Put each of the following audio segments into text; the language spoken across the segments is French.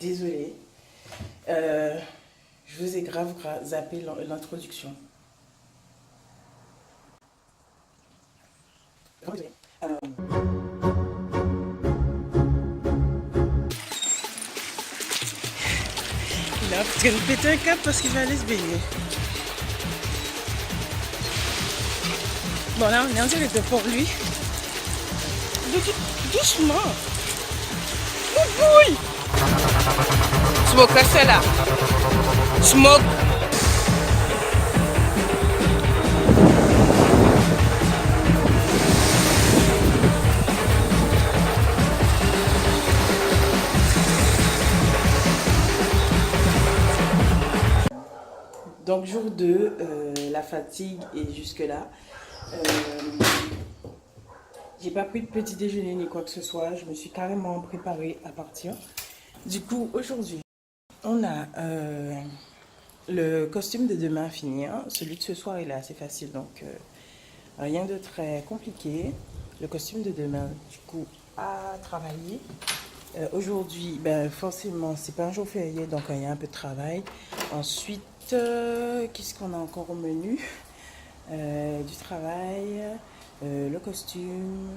désolée. Je vous ai grave zappé l'introduction. Il a en train de péter un câble parce qu'il va aller se baigner. Bon là on est en direct pour lui. Doucement. Oui. Smoke celle-là. Smoke. Donc jour 2, la fatigue est jusque là. J'ai pas pris de petit déjeuner ni quoi que ce soit. Je me suis carrément préparée à partir. Du coup aujourd'hui on a le costume de demain à finir. Celui de ce soir il est assez facile, donc rien de très compliqué. Le costume de demain du coup à travailler. Aujourd'hui ben, forcément c'est pas un jour férié, donc il y a un peu de travail. Ensuite qu'est-ce qu'on a encore au menu? Du travail, le costume.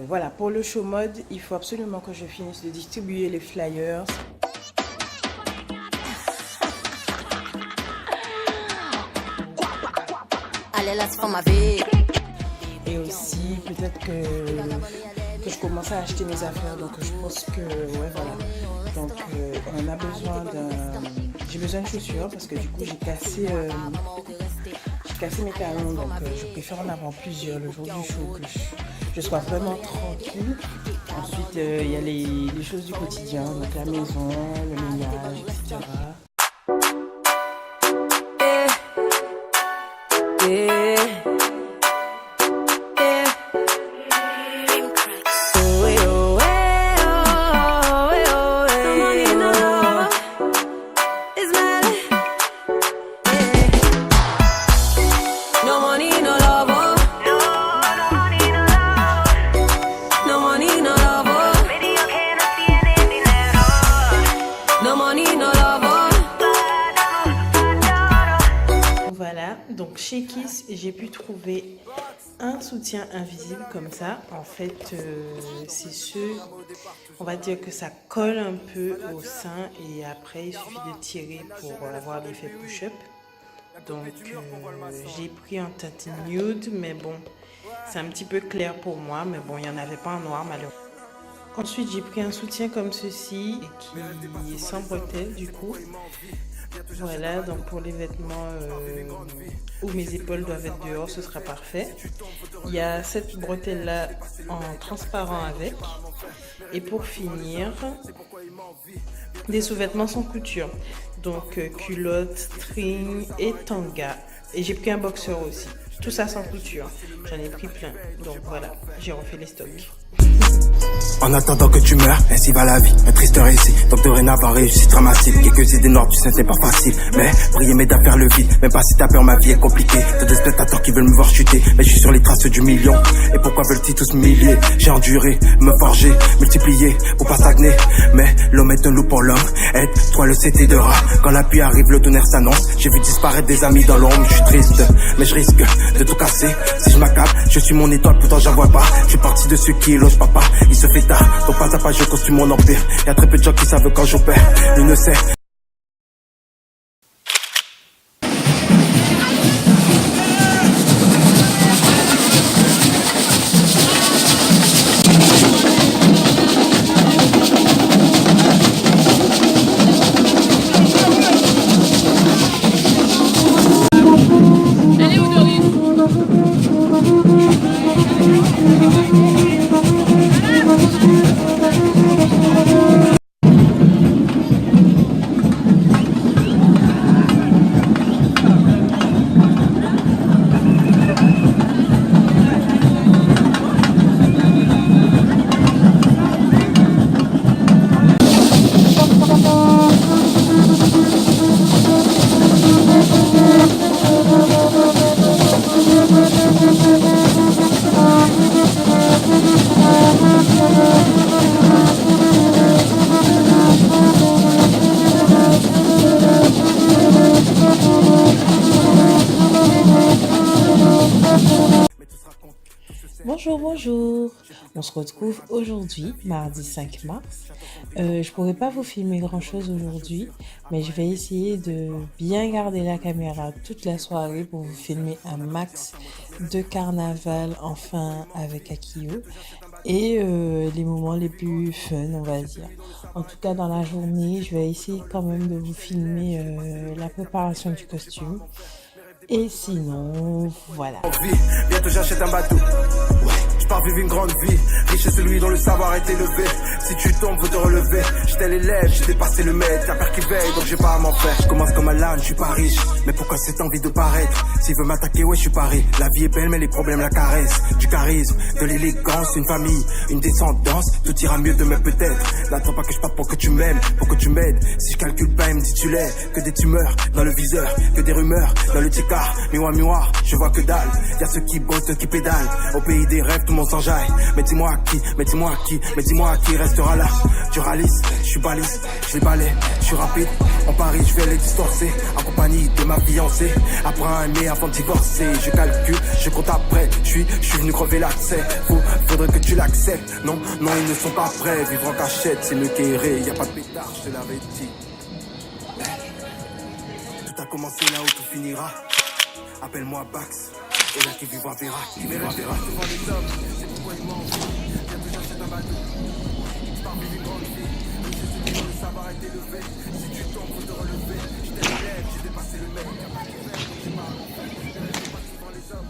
Voilà, pour le show mode, il faut absolument que je finisse de distribuer les flyers. Et aussi, peut-être que je commence à acheter mes affaires. Donc, je pense que, ouais, voilà. Donc, on a besoin d'un... J'ai besoin de chaussures parce que du coup, j'ai cassé mes talons. Donc, je préfère en avoir plusieurs le jour du show, que je sois vraiment tranquille. Ensuite, il y a les choses du quotidien, donc la maison, le ménage, etc. Donc chez Kiss, j'ai pu trouver un soutien invisible comme ça. En fait, c'est on va dire que ça colle un peu au sein et après il suffit de tirer pour avoir l'effet push-up. Donc j'ai pris un teint nude, mais bon, c'est un petit peu clair pour moi, mais bon, il n'y en avait pas en noir malheureusement. Ensuite, j'ai pris un soutien comme ceci qui est sans bretelles du coup. Voilà, donc pour les vêtements où mes épaules doivent être dehors, ce sera parfait. Il y a cette bretelle là en transparent avec. Et pour finir, des sous-vêtements sans couture. Donc culotte, string et tanga. Et j'ai pris un boxeur aussi. Tout ça sans couture. J'en ai pris plein. Donc voilà, j'ai refait les stocks. En attendant que tu meurs, ainsi va la vie, un triste récit. Donc dorénavant réussite dramatique. Quelques idées noires, tu sais c'est pas facile. Mais prier m'aide à faire le vide. Même pas si t'as peur, ma vie est compliquée. T'as des spectateurs qui veulent me voir chuter, mais je suis sur les traces du million. Et pourquoi veulent-ils tous m'humilier? J'ai enduré, me forger, multiplier pour pas stagner. Mais l'homme est un loup pour l'homme. Aide-toi le CT de rat. Quand la pluie arrive, le tonnerre s'annonce. J'ai vu disparaître des amis dans l'ombre. Je suis triste, mais je risque de tout casser. Si je m'accable, je suis mon étoile, pourtant j'en vois pas. Je suis parti de ceux qui éloge papa. Il se fait tard, donc pas à pas je construis mon empire. Y'a très peu de gens qui savent quand j'opère. Il ne sait. Bonjour, bonjour. On se retrouve aujourd'hui, mardi 5 mars. Je pourrais pas vous filmer grand-chose aujourd'hui, mais je vais essayer de bien garder la caméra toute la soirée pour vous filmer un max de carnaval, enfin avec Akio, et les moments les plus fun, on va dire. En tout cas, dans la journée, je vais essayer quand même de vous filmer la préparation du costume. Et sinon, voilà. Bientôt j'achète un bateau. Ouais, je pars vivre une grande vie. Riche est celui dont le savoir est élevé. Si tu tombes, faut te relever. J'étais l'élève, j'ai dépassé le maître. Y'a père qui veille, donc j'ai pas à m'en faire. Je commence comme un l'âne, je suis pas riche. Mais pourquoi cette envie de paraître? S'il veut m'attaquer, ouais, je suis pas riche. La vie est belle, mais les problèmes la caressent. Du charisme, de l'élégance, une famille, une descendance. Tout ira mieux demain peut-être. N'attends pas que je parte pour que tu m'aimes, pour que tu m'aides. Si je calcule pas, il me dit tu l'es. Que des tumeurs dans le viseur, que des rumeurs dans le ticard. Miroir, je vois que dalle. Y'a ceux qui bossent, qui pédalent. Au pays des rêves, tout le monde s'enjaille. Mais dis-moi à qui, mais dis-moi à qui, mais dis-moi à qui restera là. Du ralice, je suis balise, je les balais, je suis rapide. En Paris, je vais les distorcer. En compagnie de ma fiancée. Apprends à aimer avant de divorcer. Je calcule, je compte après. Je suis venu crever l'accès. Faudrait que tu l'acceptes. Non, ils ne sont pas prêts. Vivre en cachette, c'est mieux qu'errer. Y'a pas de pétard, je te l'avais dit. Tout a commencé là où tout finira. Appelle-moi Bax, et là qui vivra verra, qui verra devant les hommes, c'est pourquoi il m'en fout. Bientôt j'achète un bateau, je pars vivre une grande vie. Je sais que le savoir est élevé, si tu tombes faut te relever. J'étais l'élève, j'ai dépassé le mec, y'a pas qui fait, donc j'ai pas à m'en faire. Devant les hommes.